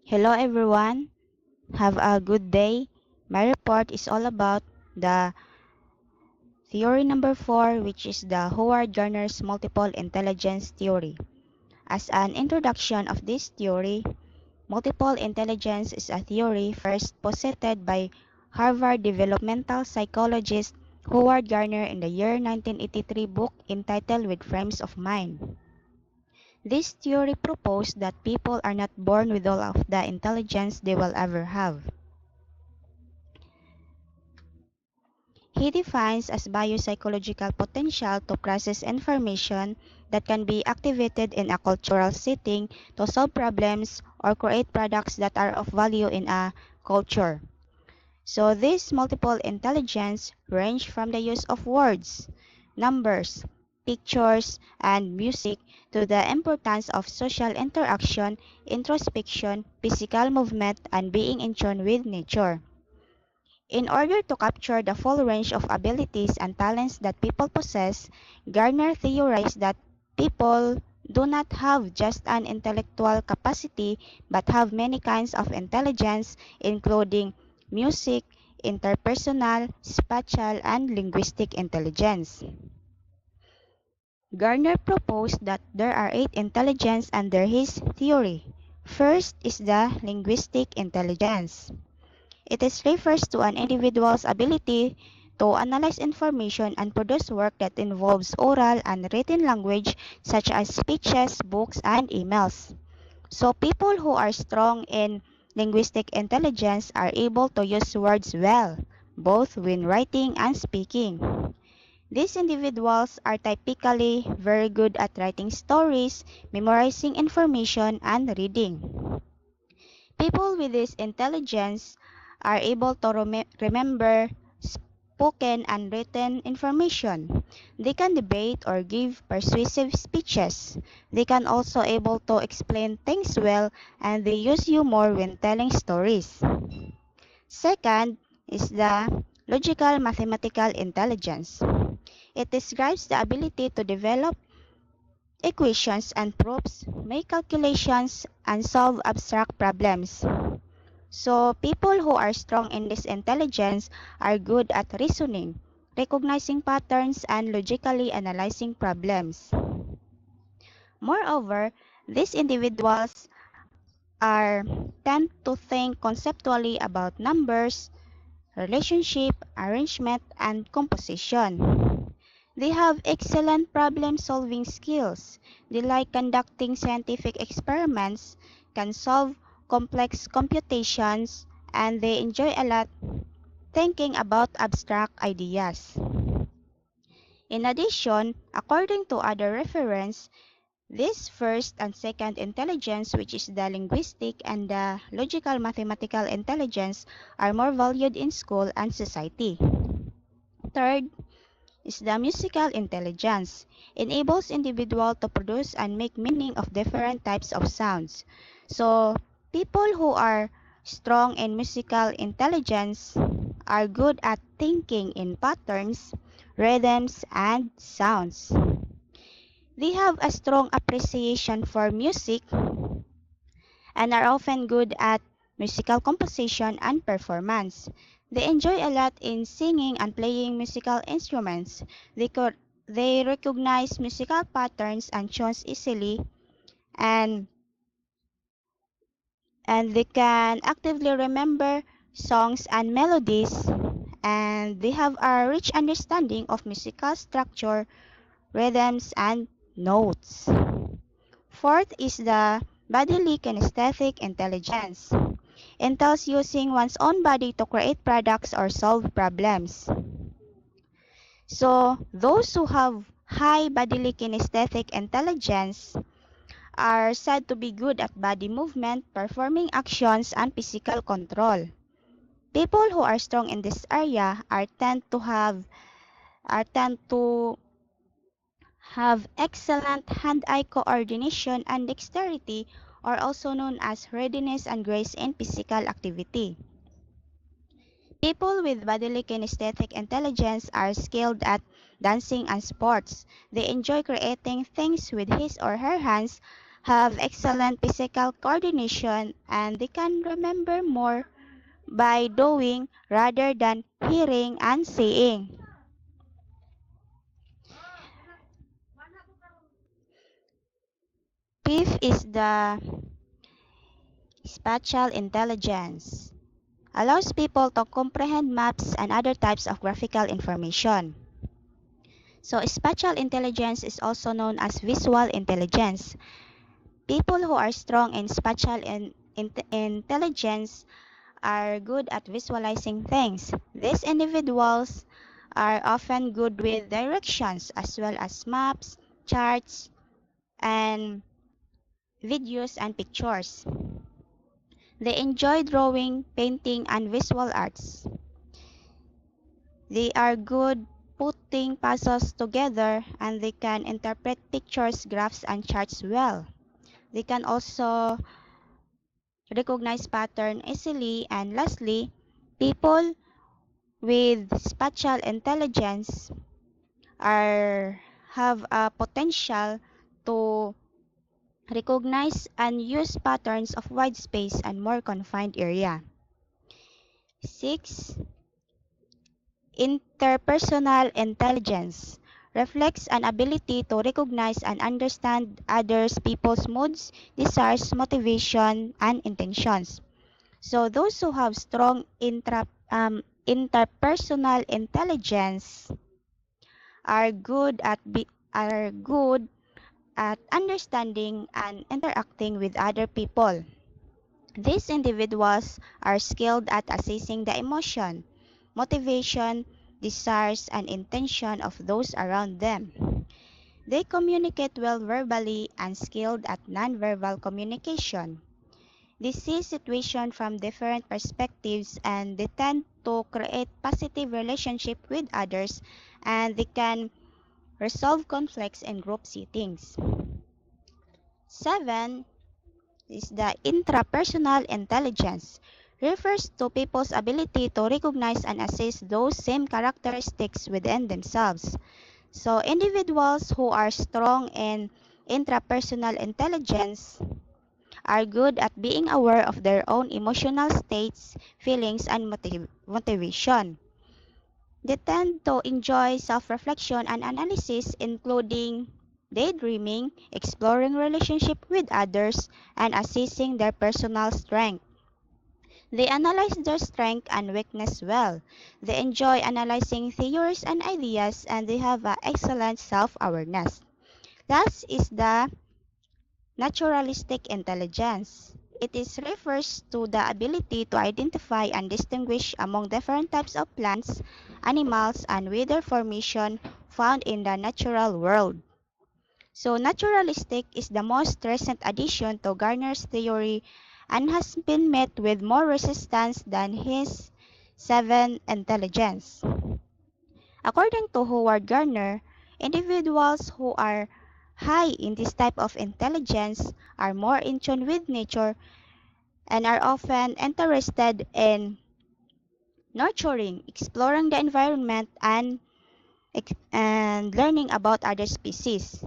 Hello everyone, have a good day. My report is all about the theory number 4, which is the Howard Gardner's multiple intelligence theory. As an introduction of this theory, multiple intelligence is a theory first posited by Harvard developmental psychologist Howard Gardner in the year 1983 book entitled With Frames of Mind. This theory proposed that people are not born with all of the intelligence they will ever have. He defines as biopsychological potential to process information that can be activated in a cultural setting to solve problems or create products that are of value in a culture. So this multiple intelligence range from the use of words, numbers, pictures, and music to the importance of social interaction, introspection, physical movement, and being in tune with nature. In order to capture the full range of abilities and talents that people possess, Gardner theorized that people do not have just an intellectual capacity but have many kinds of intelligence, including music, interpersonal, spatial, and linguistic intelligence. Gardner proposed that there are 8 intelligence under his theory. First is the linguistic intelligence. It is refers to an individual's ability to analyze information and produce work that involves oral and written language such as speeches, books, and emails. So people who are strong in linguistic intelligence are able to use words well, both when writing and speaking. These individuals are typically very good at writing stories, memorizing information, and reading. People with this intelligence are able to remember spoken and written information. They can debate or give persuasive speeches. They can also able to explain things well and they use humor when telling stories. Second is the logical mathematical intelligence. It describes the ability to develop equations and proofs, make calculations, and solve abstract problems. So, people who are strong in this intelligence are good at reasoning, recognizing patterns, and logically analyzing problems. Moreover, these individuals are tend to think conceptually about numbers, relationship, arrangement, and composition. They have excellent problem-solving skills. They like conducting scientific experiments, can solve complex computations, and they enjoy a lot thinking about abstract ideas. In addition, according to other reference, this first and second intelligence, which is the linguistic and the logical mathematical intelligence, are more valued in school and society. Third is the musical intelligence. Enables individual to produce and make meaning of different types of sounds. So, people who are strong in musical intelligence are good at thinking in patterns, rhythms, and sounds. They have a strong appreciation for music and are often good at musical composition and performance. They enjoy a lot in singing and playing musical instruments. They could they recognize musical patterns and tunes easily and they can actively remember songs and melodies and they have a rich understanding of musical structure, rhythms and notes. Fourth is the bodily kinesthetic intelligence. Entails using one's own body to create products or solve problems. So, those who have high bodily kinesthetic intelligence are said to be good at body movement, performing actions, and physical control. People who are strong in this area tend to have excellent hand-eye coordination and dexterity, or also known as readiness and grace in physical activity. People with bodily kinesthetic intelligence are skilled at dancing and sports. They enjoy creating things with his or her hands, have excellent physical coordination, and they can remember more by doing rather than hearing and seeing. Fifth is the spatial intelligence. Allows people to comprehend maps and other types of graphical information. So spatial intelligence is also known as visual intelligence. People who are strong in spatial intelligence are good at visualizing things. These individuals are often good with directions as well as maps, charts, and videos and pictures. They enjoy drawing, painting, and visual arts. They are good putting puzzles together and they can interpret pictures, graphs, and charts well. They can also recognize pattern easily, and lastly, people with spatial intelligence are have a potential to recognize and use patterns of wide space and more confined area. 6. Interpersonal intelligence reflects an ability to recognize and understand others people's moods, desires, motivation, and intentions. So those who have strong interpersonal intelligence are good at understanding and interacting with other people. These individuals are skilled at assessing the emotion, motivation, desires, and intention of those around them. They communicate well verbally and skilled at nonverbal communication. They see situations from different perspectives and they tend to create positive relationship with others and they can resolve conflicts in group settings. 7 is the intrapersonal intelligence. Refers to people's ability to recognize and assess those same characteristics within themselves. So individuals who are strong in intrapersonal intelligence are good at being aware of their own emotional states, feelings, and motivation. They tend to enjoy self-reflection and analysis, including daydreaming, exploring relationship with others, and assessing their personal strength. They analyze their strength and weakness well. They enjoy analyzing theories and ideas, and they have an excellent self-awareness. Last is the naturalistic intelligence. Refers to the ability to identify and distinguish among different types of plants, animals, and weather formation found in the natural world. So naturalistic is the most recent addition to Gardner's theory and has been met with more resistance than his seven intelligence. According to Howard Gardner, individuals who are high in this type of intelligence are more in tune with nature and are often interested in nurturing, exploring the environment, and learning about other species.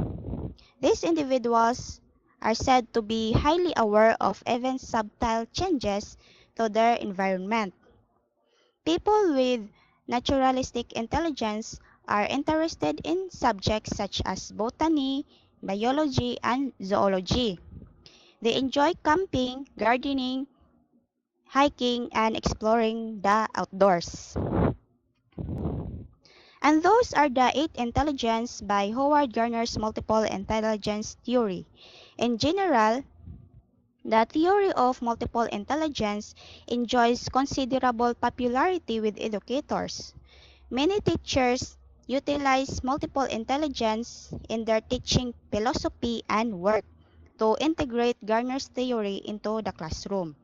These individuals are said to be highly aware of even subtle changes to their environment. People with naturalistic intelligence are interested in subjects such as botany, biology, and zoology. They enjoy camping, gardening, hiking, and exploring the outdoors. And those are the 8 intelligence by Howard Gardner's multiple intelligence theory. In general, the theory of multiple intelligence enjoys considerable popularity with educators. Many teachers utilize multiple intelligence in their teaching philosophy and work to integrate Gardner's theory into the classroom.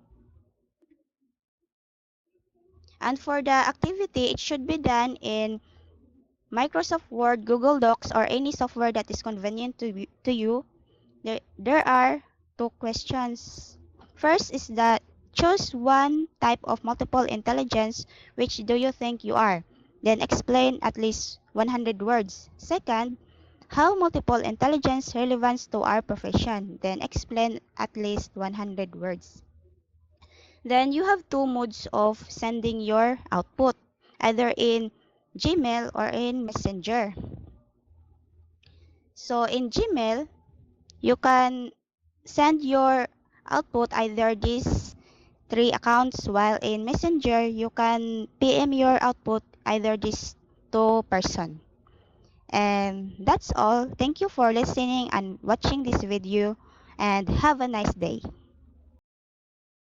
And for the activity, it should be done in Microsoft Word, Google Docs, or any software that is convenient to you. There are 2 questions. First is that choose one type of multiple intelligence. Which do you think you are? Then explain at least 100 words. Second, How multiple intelligence relevant to our profession? Then explain at least 100 words. Then you have two modes of sending your output, either in Gmail or in Messenger. So in Gmail, you can send your output either these three accounts, while in Messenger, you can PM your output either these two person. And that's all. Thank you for listening and watching this video, and have a nice day.